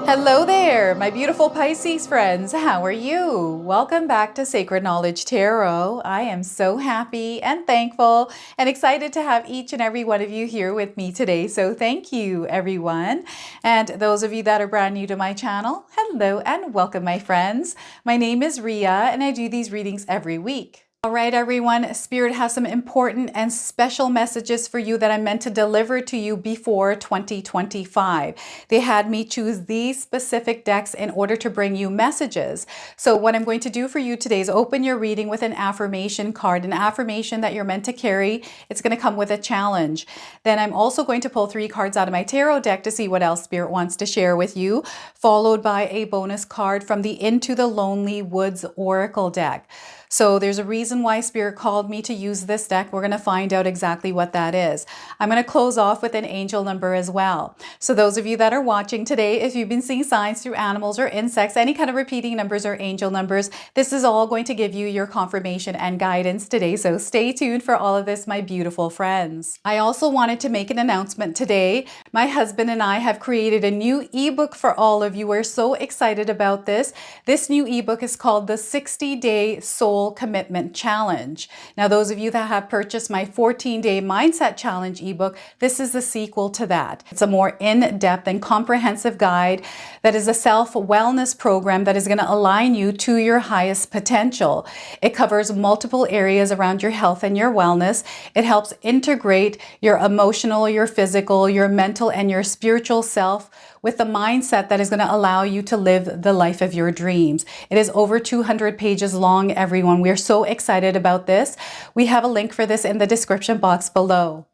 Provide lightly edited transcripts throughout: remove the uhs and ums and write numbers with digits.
Hello there, my beautiful Pisces friends. How are you? Welcome back to Sacred Knowledge Tarot. I am so happy and thankful and excited to have each and every one of you here with me today. So thank you, everyone. And those of you that are brand new to my channel, hello and welcome, my friends. My name is Ria and I do these readings every week. All right, everyone, Spirit has some important and special messages for you that I meant to deliver to you before 2025. They had me choose these specific decks in order to bring you messages. So what I'm going to do for you today is open your reading with an affirmation card, an affirmation that you're meant to carry. It's going to come with a challenge. Then I'm also going to pull 3 cards out of my tarot deck to see what else Spirit wants to share with you, followed by a bonus card from the Into the Lonely Woods Oracle deck. So there's a reason why Spirit called me to use this deck. We're going to find out exactly what that is. I'm going to close off with an angel number as well. So those of you that are watching today, if you've been seeing signs through animals or insects, any kind of repeating numbers or angel numbers, this is all going to give you your confirmation and guidance today. So stay tuned for all of this, my beautiful friends. I also wanted to make an announcement today. My husband and I have created a new ebook for all of you. We're so excited about this. This new ebook is called the 60-Day Soul Commitment Challenge. Now, those of you that have purchased my 14-Day Mindset Challenge ebook, this is the sequel to that. It's a more in-depth and comprehensive guide that is a self-wellness program that is going to align you to your highest potential. It covers multiple areas around your health and your wellness. It helps integrate your emotional, your physical, your mental, and your spiritual self with the mindset that is going to allow you to live the life of your dreams. It is over 200 pages long, everyone. We're so excited about this. We have a link for this in the description box below.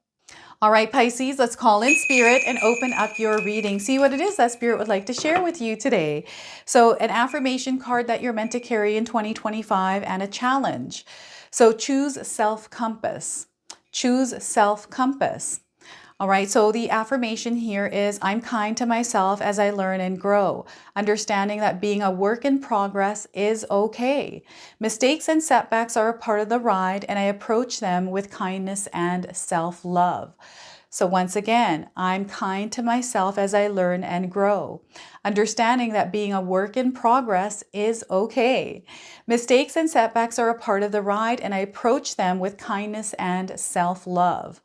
All right, Pisces, let's call in Spirit and open up your reading. See what it is that Spirit would like to share with you today. So an affirmation card that you're meant to carry in 2025 and a challenge. So choose self-compass. Choose self-compass. All right, so the affirmation here is, I'm kind to myself as I learn and grow, understanding that being a work in progress is okay. Mistakes and setbacks are a part of the ride, and I approach them with kindness and self-love. So once again, I'm kind to myself as I learn and grow, understanding that being a work in progress is okay. Mistakes and setbacks are a part of the ride, and I approach them with kindness and self-love.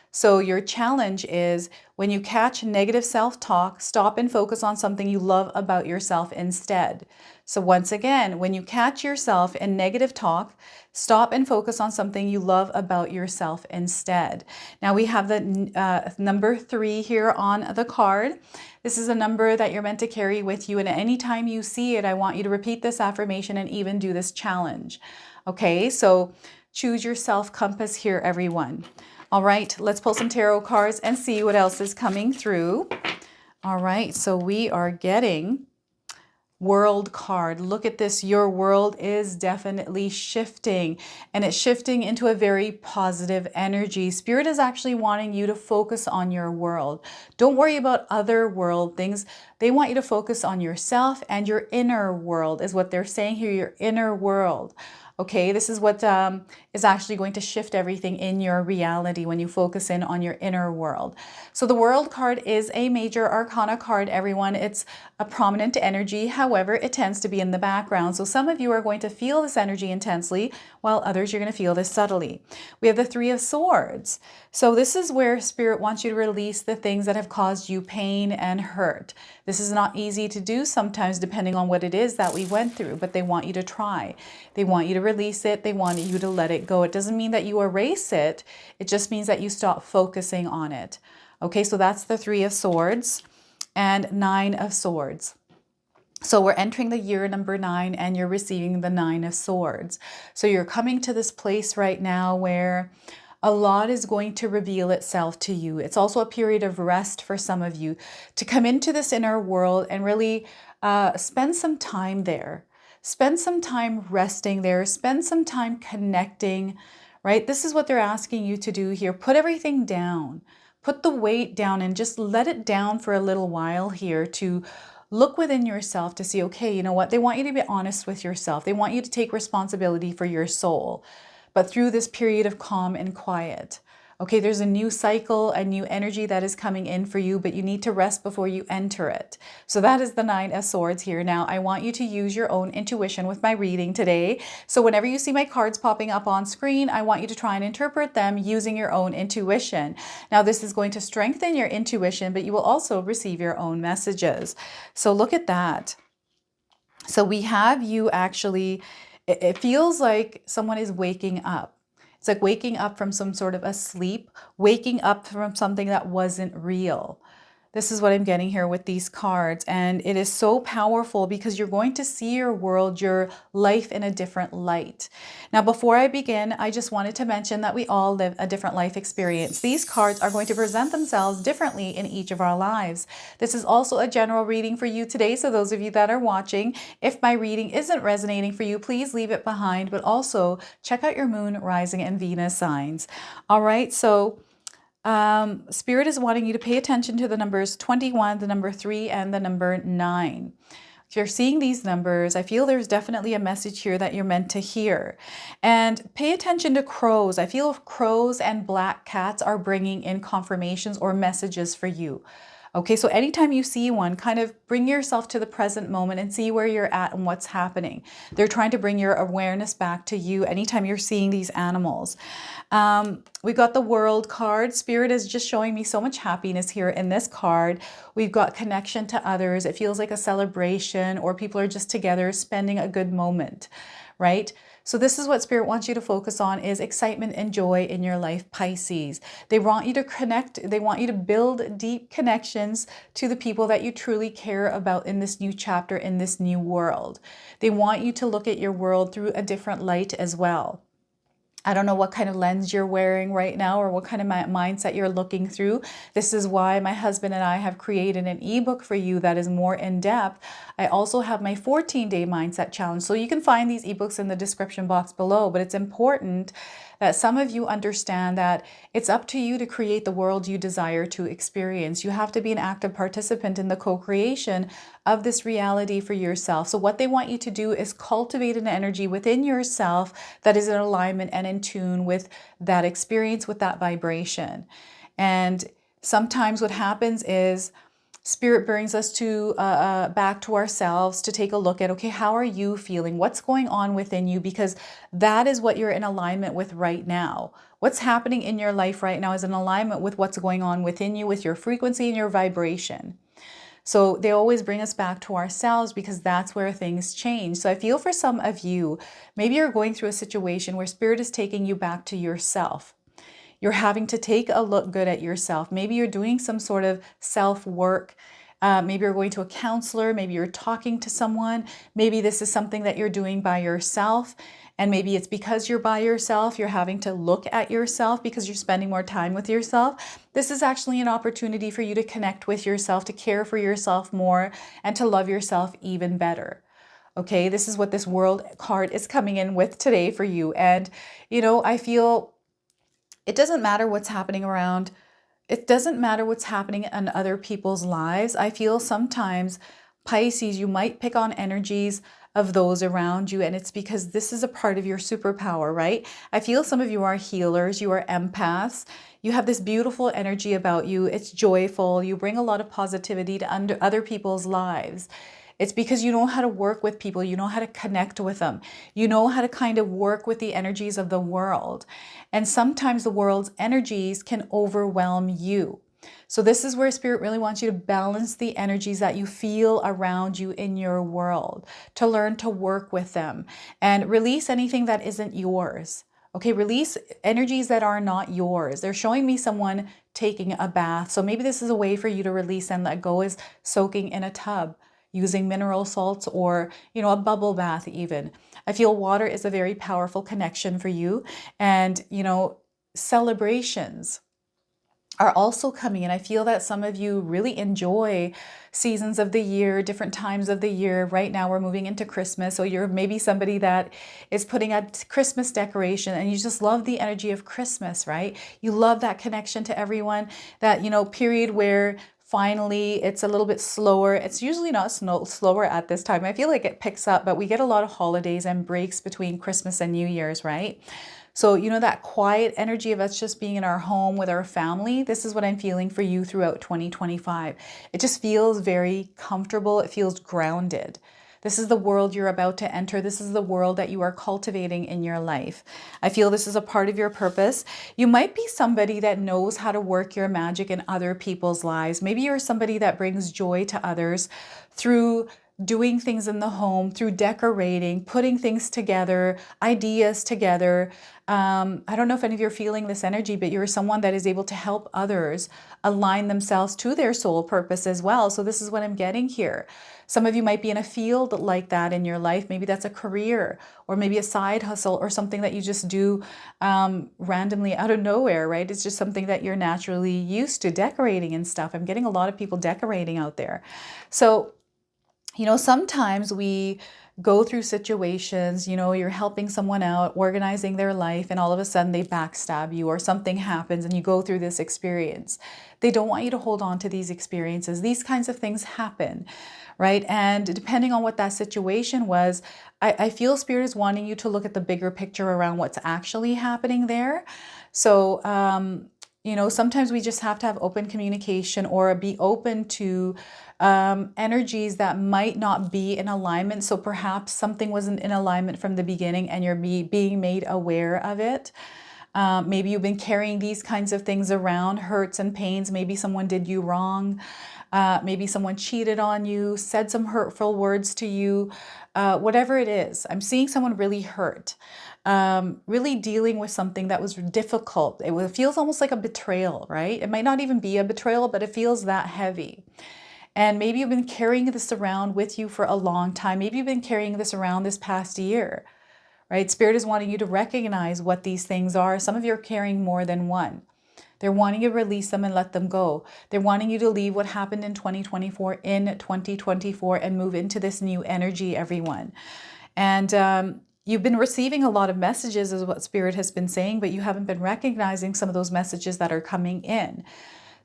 So your challenge is, when you catch negative self-talk, stop and focus on something you love about yourself instead. So once again, when you catch yourself in negative talk, stop and focus on something you love about yourself instead. Now we have the number 3 here on the card. This is a number that you're meant to carry with you, and anytime you see it, I want you to repeat this affirmation and even do this challenge. Okay, so choose your self-compass here, everyone. All right, let's pull some tarot cards and see what else is coming through. All right, so we are getting World card. Look at this. Your world is definitely shifting, and it's shifting into a very positive energy. Spirit is actually wanting you to focus on your world. Don't worry about other world things. They want you to focus on yourself and your inner world is what they're saying here, your inner world. Okay, this is what is actually going to shift everything in your reality when you focus in on your inner world. So the World card is a major arcana card, everyone. It's a prominent energy. However, it tends to be in the background. So some of you are going to feel this energy intensely, while others you're going to feel this subtly. We have the 3 of Swords. So this is where Spirit wants you to release the things that have caused you pain and hurt. This is not easy to do sometimes depending on what it is that we went through, but they want you to try. They want you to release it. They want you to let it go. It doesn't mean that you erase it. It just means that you stop focusing on it. Okay, so that's the 3 of Swords and 9 of Swords. So we're entering the year number 9 and you're receiving the 9 of Swords. So you're coming to this place right now where a lot is going to reveal itself to you. It's also a period of rest for some of you to come into this inner world and really spend some time there. Spend some time resting there. Spend some time connecting, right? This is what they're asking you to do here. Put everything down. Put the weight down and just let it down for a little while here to look within yourself to see, okay, you know what? They want you to be honest with yourself. They want you to take responsibility for your soul, but through this period of calm and quiet. Okay, there's a new cycle, a new energy that is coming in for you, but you need to rest before you enter it. So that is the Nine of Swords here. Now, I want you to use your own intuition with my reading today. So whenever you see my cards popping up on screen, I want you to try and interpret them using your own intuition. Now, this is going to strengthen your intuition, but you will also receive your own messages. So look at that. So we have you actually, it feels like someone is waking up. It's like waking up from some sort of a sleep, waking up from something that wasn't real. This is what I'm getting here with these cards. And it is so powerful because you're going to see your world, your life in a different light. Now, before I begin, I just wanted to mention that we all live a different life experience. These cards are going to present themselves differently in each of our lives. This is also a general reading for you today. So those of you that are watching, if my reading isn't resonating for you, please leave it behind, but also check out your moon, rising, and Venus signs. All right. So Spirit is wanting you to pay attention to the numbers 21, the number 3, and the number 9. If you're seeing these numbers, I feel there's definitely a message here that you're meant to hear. And pay attention to crows. I feel crows and black cats are bringing in confirmations or messages for you. Okay, so anytime you see one, kind of bring yourself to the present moment and see where you're at and what's happening. They're trying to bring your awareness back to you anytime you're seeing these animals. We got the World card. Spirit is just showing me so much happiness here in this card. We've got connection to others. It feels like a celebration, or people are just together spending a good moment, right? So this is what Spirit wants you to focus on, is excitement and joy in your life, Pisces. They want you to connect. They want you to build deep connections to the people that you truly care about in this new chapter, in this new world. They want you to look at your world through a different light as well. I don't know what kind of lens you're wearing right now or what kind of mindset you're looking through. This is why my husband and I have created an ebook for you that is more in depth. I also have my 14-day mindset challenge. So you can find these ebooks in the description box below, but it's important that some of you understand that it's up to you to create the world you desire to experience. You have to be an active participant in the co-creation of this reality for yourself. So what they want you to do is cultivate an energy within yourself that is in alignment and in tune with that experience, with that vibration. And sometimes what happens is Spirit brings us to back to ourselves to take a look at, okay, how are you feeling? What's going on within you? Because that is what you're in alignment with right now. What's happening in your life right now is in alignment with what's going on within you, with your frequency and your vibration. So they always bring us back to ourselves because that's where things change. So I feel for some of you, maybe you're going through a situation where Spirit is taking you back to yourself. You're having to take a look good at yourself. Maybe you're doing some sort of self-work. Maybe you're going to a counselor. Maybe you're talking to someone. Maybe this is something that you're doing by yourself. And maybe it's because you're by yourself, you're having to look at yourself because you're spending more time with yourself. This is actually an opportunity for you to connect with yourself, to care for yourself more, and to love yourself even better. Okay, this is what this World card is coming in with today for you. And, you know, I feel it doesn't matter what's happening around. It doesn't matter what's happening in other people's lives. I feel sometimes, Pisces, you might pick on energies of those around you, and it's because this is a part of your superpower, right? I feel some of you are healers, you are empaths. You have this beautiful energy about you. It's joyful. You bring a lot of positivity to other people's lives. It's because you know how to work with people. You know how to connect with them. You know how to kind of work with the energies of the world. And sometimes the world's energies can overwhelm you. So this is where Spirit really wants you to balance the energies that you feel around you in your world, to learn to work with them and release anything that isn't yours. Okay, release energies that are not yours. They're showing me someone taking a bath. So maybe this is a way for you to release and let go, is soaking in a tub, using mineral salts, or, you know, a bubble bath even. I feel water is a very powerful connection for you. And, you know, celebrations are also coming in. I feel that some of you really enjoy seasons of the year, different times of the year. Right now we're moving into Christmas. So you're maybe somebody that is putting a Christmas decoration and you just love the energy of Christmas, right? You love that connection to everyone, that, you know, period where finally it's a little bit slower. It's usually not slower at this time. I feel like it picks up, but we get a lot of holidays and breaks between Christmas and New Year's, right? So, you know, that quiet energy of us just being in our home with our family, this is what I'm feeling for you throughout 2025. It just feels very comfortable. It feels grounded. This is the world you're about to enter. This is the world that you are cultivating in your life. I feel this is a part of your purpose. You might be somebody that knows how to work your magic in other people's lives. Maybe you're somebody that brings joy to others through doing things in the home, through decorating, putting things together, ideas together. I don't know if any of you are feeling this energy, but you're someone that is able to help others align themselves to their soul purpose as well. So this is what I'm getting here. Some of you might be in a field like that in your life. Maybe that's a career or maybe a side hustle or something that you just do randomly out of nowhere, right? It's just something that you're naturally used to, decorating and stuff. I'm getting a lot of people decorating out there. So, you know, sometimes we go through situations, you know, you're helping someone out, organizing their life, and all of a sudden they backstab you or something happens and you go through this experience. They don't want you to hold on to these experiences. These kinds of things happen, right? And depending on what that situation was, I feel Spirit is wanting you to look at the bigger picture around what's actually happening there. So, you know, sometimes we just have to have open communication or be open to energies that might not be in alignment. So perhaps something wasn't in alignment from the beginning and you're being made aware of it. Maybe you've been carrying these kinds of things around, hurts and pains. Maybe someone did you wrong. Maybe someone cheated on you, said some hurtful words to you, whatever it is. I'm seeing someone really hurt, really dealing with something that was difficult. It feels almost like a betrayal, right? It might not even be a betrayal, but it feels that heavy. And maybe you've been carrying this around with you for a long time. Maybe you've been carrying this around this past year, right? Spirit is wanting you to recognize what these things are. Some of you are carrying more than one. They're wanting you to release them and let them go. They're wanting you to leave what happened in 2024 in 2024 and move into this new energy, everyone. And you've been receiving a lot of messages is what Spirit has been saying, but you haven't been recognizing some of those messages that are coming in.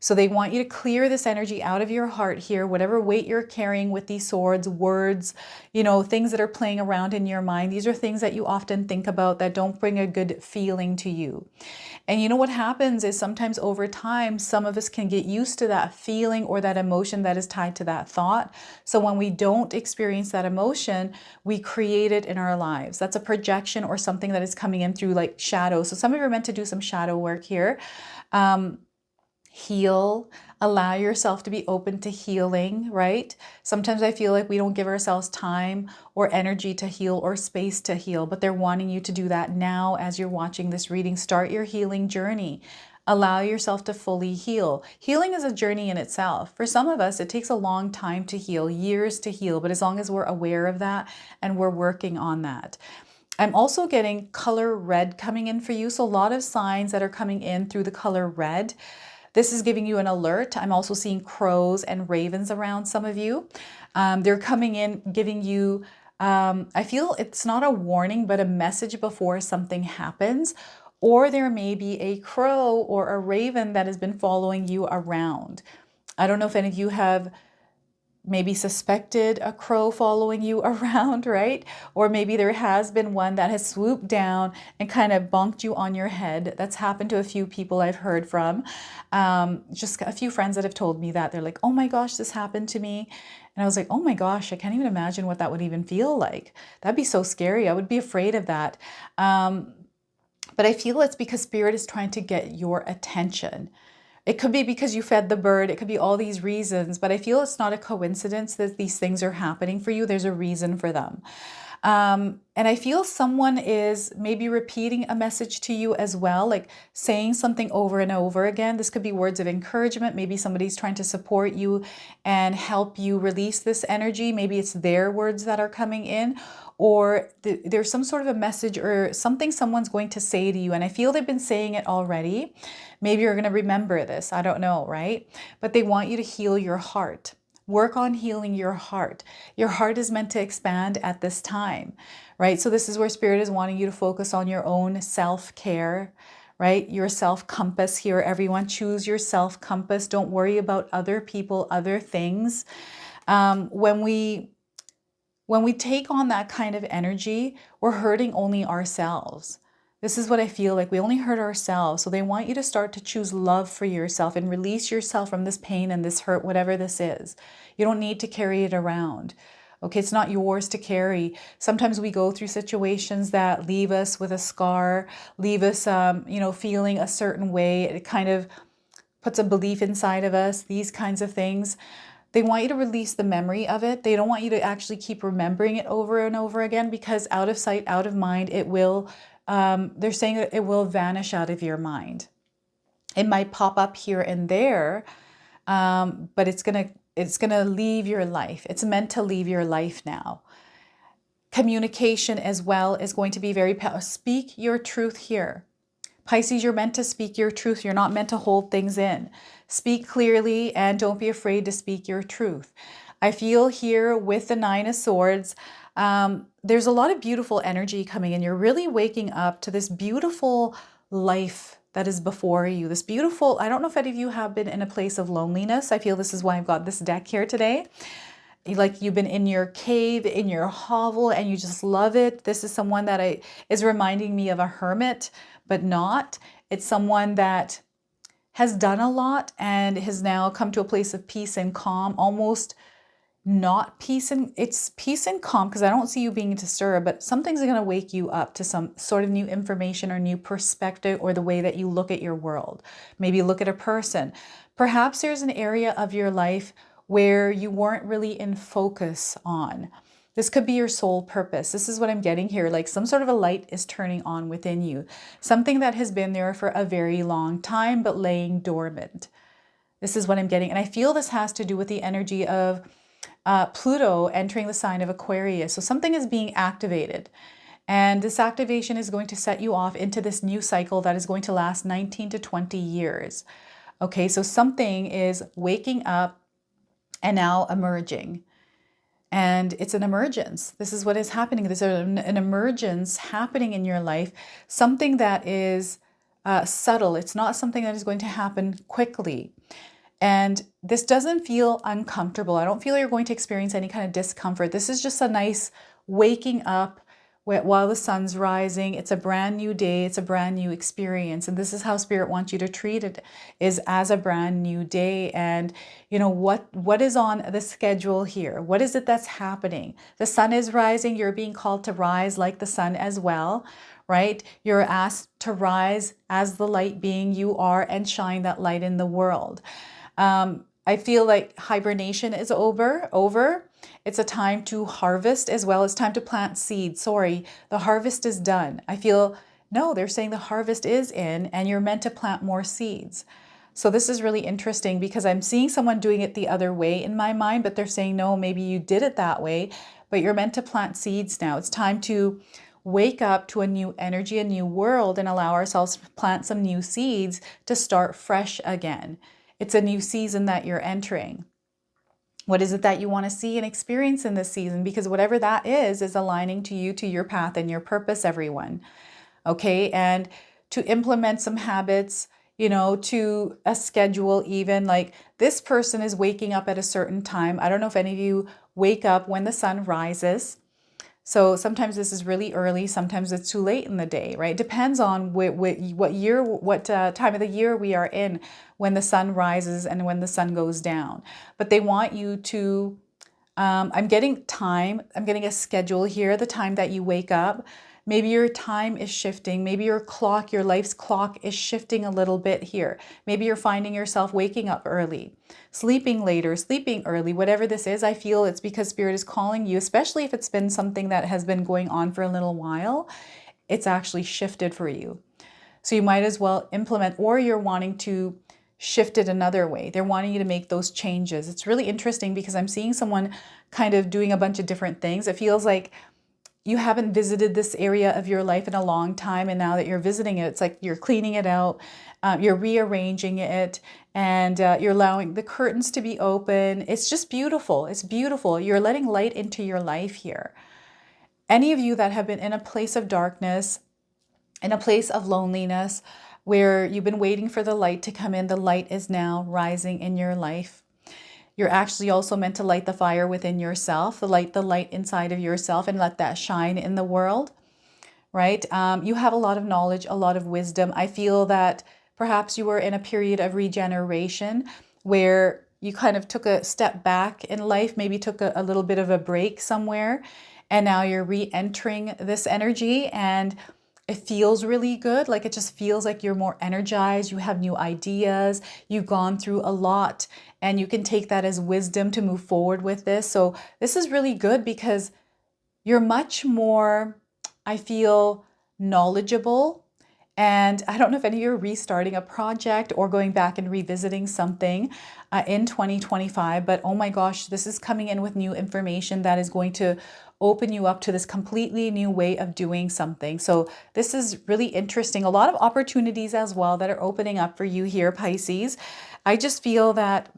So they want you to clear this energy out of your heart here, whatever weight you're carrying with these swords, words, you know, things that are playing around in your mind. These are things that you often think about that don't bring a good feeling to you. And you know what happens is sometimes over time, some of us can get used to that feeling or that emotion that is tied to that thought. So when we don't experience that emotion, we create it in our lives. That's a projection or something that is coming in through like shadow. So some of you are meant to do some shadow work here. Heal, allow yourself to be open to healing, right? Sometimes I feel like we don't give ourselves time or energy to heal or space to heal, but they're wanting you to do that now as you're watching this reading. Start your healing journey. Allow yourself to fully heal. Healing is a journey in itself. For some of us, it takes a long time to heal, years to heal, but as long as we're aware of that and we're working on that. I'm also getting color red coming in for you. So a lot of signs that are coming in through the color red. This is giving you an alert. I'm also seeing crows and ravens around some of you. They're coming in, giving you, I feel it's not a warning, but a message before something happens. Or there may be a crow or a raven that has been following you around. I don't know if any of you have maybe suspected a crow following you around, right? Or maybe there has been one that has swooped down and kind of bonked you on your head. That's happened to a few people I've heard from. Just a few friends that have told me that. They're like, oh my gosh, this happened to me. And I was like, oh my gosh, I can't even imagine what that would even feel like. That'd be so scary. I would be afraid of that. But I feel it's because Spirit is trying to get your attention. It could be because you fed the bird. It could be all these reasons, but I feel it's not a coincidence that these things are happening for you. There's a reason for them. And I feel someone is maybe repeating a message to you as well, like saying something over and over again. This could be words of encouragement. Maybe somebody's trying to support you and help you release this energy. Maybe it's their words that are coming in, or there's some sort of a message or something someone's going to say to you. And I feel they've been saying it already. Maybe you're going to remember this. I don't know, right? But they want you to heal your heart. Work on healing your heart. Your heart is meant to expand at this time, right? So this is where Spirit is wanting you to focus on your own self-care, right? Your self-compass here, everyone. Choose your self-compass. Don't worry about other people, other things. When we take on that kind of energy, we're hurting only ourselves. This is what I feel like. We only hurt ourselves. So they want you to start to choose love for yourself and release yourself from this pain and this hurt, whatever this is. You don't need to carry it around. Okay, it's not yours to carry. Sometimes we go through situations that leave us with a scar, leave us, feeling a certain way. It kind of puts a belief inside of us, these kinds of things. They want you to release the memory of it. They don't want you to actually keep remembering it over and over again, because out of sight, out of mind, it will, they're saying that it will vanish out of your mind. It might pop up here and there, but it's gonna leave your life. It's meant to leave your life now. Communication as well is going to be very powerful. Speak your truth here. Pisces, you're meant to speak your truth. You're not meant to hold things in. Speak clearly and don't be afraid to speak your truth. I feel here with the Nine of Swords, there's a lot of beautiful energy coming in. You're really waking up to this beautiful life that is before you. This beautiful, I don't know if any of you have been in a place of loneliness. I feel this is why I've got this deck here today. Like you've been in your cave, in your hovel, and you just love it. This is someone that is reminding me of a hermit, but not. It's someone that has done a lot and has now come to a place of peace and calm, almost not peace and it's peace and calm, because I don't see you being disturbed, but something's going to wake you up to some sort of new information or new perspective, or the way that you look at your world. Maybe look at a person. Perhaps there's an area of your life where you weren't really in focus on. This could be your sole purpose. This is what I'm getting here. Like some sort of a light is turning on within you. Something that has been there for a very long time, but laying dormant. This is what I'm getting. And I feel this has to do with the energy of Pluto entering the sign of Aquarius. So something is being activated. And this activation is going to set you off into this new cycle that is going to last 19 to 20 years. Okay, so something is waking up and now emerging. And it's an emergence. This is what is happening. There's an emergence happening in your life. Something that is subtle. It's not something that is going to happen quickly. And this doesn't feel uncomfortable. I don't feel you're going to experience any kind of discomfort. This is just a nice waking up while the sun's rising. It's a brand new day. It's a brand new experience. And this is how Spirit wants you to treat it, is as a brand new day. And you know, what is on the schedule here? What is it that's happening? The sun is rising. You're being called to rise like the sun as well, right? You're asked to rise as the light being you are and shine that light in the world. I feel like hibernation is over. It's a time to harvest as well. It's time to plant seeds. Sorry, the harvest is done. I feel, no, they're saying the harvest is in and you're meant to plant more seeds. So this is really interesting because I'm seeing someone doing it the other way in my mind, but they're saying, no, maybe you did it that way, but you're meant to plant seeds now. It's time to wake up to a new energy, a new world, and allow ourselves to plant some new seeds to start fresh again. It's a new season that you're entering. What is it that you want to see and experience in this season? Because whatever that is aligning to you, to your path and your purpose, everyone. Okay, and to implement some habits, you know, to a schedule even. Like this person is waking up at a certain time. I don't know if any of you wake up when the sun rises. So sometimes this is really early, sometimes it's too late in the day, right? Depends on what year, what time of the year we are in when the sun rises and when the sun goes down. But they want you to, I'm getting time, I'm getting a schedule here, the time that you wake up. Maybe your time is shifting. Maybe your clock, your life's clock is shifting a little bit here. Maybe you're finding yourself waking up early, sleeping later, sleeping early, whatever this is. I feel it's because Spirit is calling you, especially if it's been something that has been going on for a little while. It's actually shifted for you. So you might as well implement, or you're wanting to shift it another way. They're wanting you to make those changes. It's really interesting because I'm seeing someone kind of doing a bunch of different things. It feels like you haven't visited this area of your life in a long time, and now that you're visiting it, it's like you're cleaning it out, you're rearranging it, and you're allowing the curtains to be open. It's just beautiful. It's beautiful. You're letting light into your life here. Any of you that have been in a place of darkness, in a place of loneliness, where you've been waiting for the light to come in, the light is now rising in your life. You're actually also meant to light the fire within yourself, light the light inside of yourself and let that shine in the world, right? You have a lot of knowledge, a lot of wisdom. I feel that perhaps you were in a period of regeneration where you kind of took a step back in life, maybe took a little bit of a break somewhere, and now you're re-entering this energy, and it feels really good. Like it just feels like you're more energized, you have new ideas, you've gone through a lot, and you can take that as wisdom to move forward with this. So this is really good because you're much more, I feel, knowledgeable. And I don't know if any of you are restarting a project or going back and revisiting something in 2025, but oh my gosh, this is coming in with new information that is going to open you up to this completely new way of doing something. So this is really interesting. A lot of opportunities as well that are opening up for you here, Pisces. I just feel that,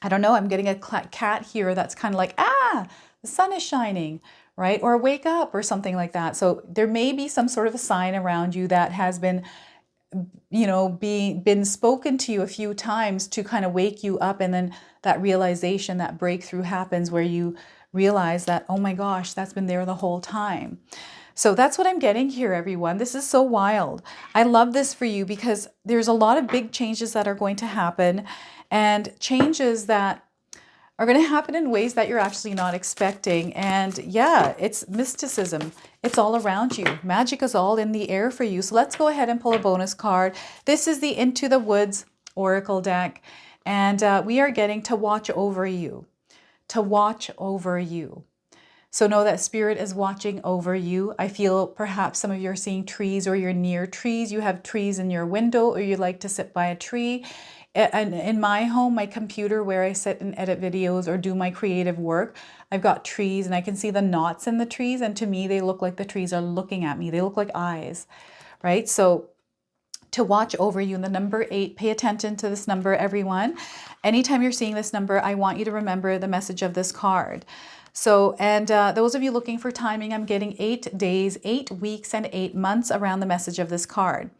I don't know, I'm getting a cat here that's kind of like, the sun is shining, right? Or wake up or something like that. So there may be some sort of a sign around you that has been, you know, been spoken to you a few times to kind of wake you up. And then that realization, that breakthrough happens where you realize that, oh my gosh, that's been there the whole time. So that's what I'm getting here, everyone. This is so wild. I love this for you because there's a lot of big changes that are going to happen, and changes that are going to happen in ways that you're actually not expecting. And yeah, it's mysticism. It's all around you. Magic is all in the air for you. So let's go ahead and pull a bonus card. This is the Into the Woods Oracle deck. And we are getting to watch over you. To watch over you. So know that Spirit is watching over you. I feel perhaps some of you are seeing trees, or you're near trees. You have trees in your window, or you like to sit by a tree. And in my home, my computer where I sit and edit videos or do my creative work, I've got trees, and I can see the knots in the trees. And to me, they look like the trees are looking at me. They look like eyes, right? So to watch over you. And the number 8, pay attention to this number, everyone. Anytime you're seeing this number, I want you to remember the message of this card. So, and those of you looking for timing, I'm getting 8 days, 8 weeks, and 8 months around the message of this card.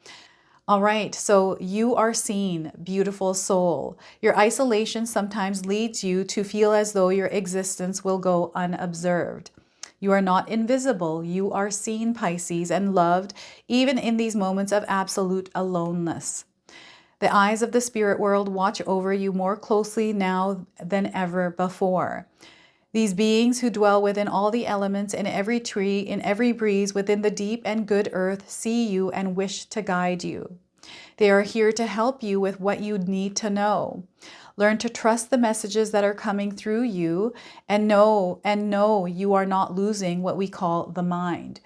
All right, so you are seen, beautiful soul. Your isolation sometimes leads you to feel as though your existence will go unobserved. You are not invisible. You are seen, Pisces, and loved, even in these moments of absolute aloneness. The eyes of the spirit world watch over you more closely now than ever before. These beings who dwell within all the elements, in every tree, in every breeze, within the deep and good earth, see you and wish to guide you. They are here to help you with what you need to know. Learn to trust the messages that are coming through you, and know you are not losing what we call the mind.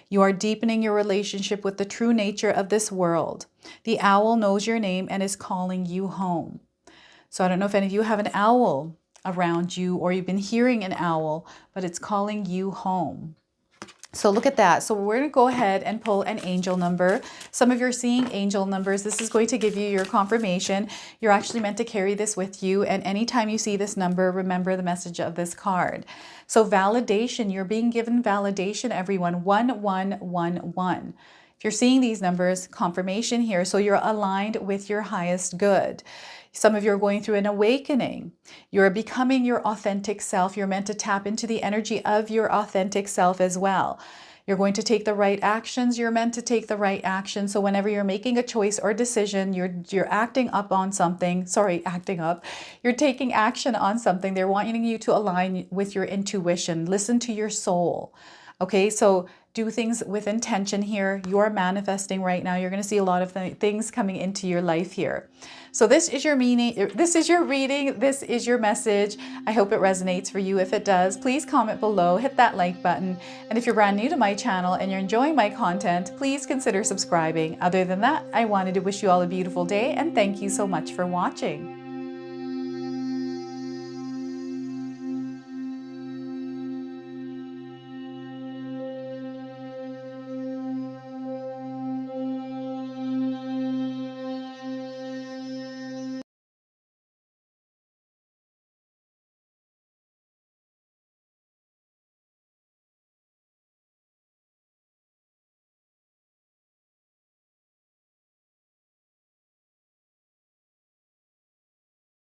You are deepening your relationship with the true nature of this world. The owl knows your name and is calling you home. So I don't know if any of you have an owl around you, or you've been hearing an owl, but it's calling you home. So look at that. So we're going to go ahead and pull an angel number. Some of you are seeing angel numbers. This is going to give you your confirmation. You're actually meant to carry this with you. And anytime you see this number, remember the message of this card. So validation, you're being given validation, everyone. 1111. If you're seeing these numbers, confirmation here. So you're aligned with your highest good. Some of you are going through an awakening. You're becoming your authentic self. You're meant to tap into the energy of your authentic self as well. You're going to take the right actions. You're meant to take the right action. So whenever you're making a choice or decision, you're acting up on something. Sorry, acting up. You're taking action on something. They're wanting you to align with your intuition. Listen to your soul. Okay, so do things with intention here. You're manifesting right now. You're going to see a lot of things coming into your life here. So this is your meaning. This is your reading. This is your message. I hope it resonates for you. If it does, please comment below, hit that like button. And if you're brand new to my channel and you're enjoying my content, please consider subscribing. Other than that, I wanted to wish you all a beautiful day, and thank you so much for watching.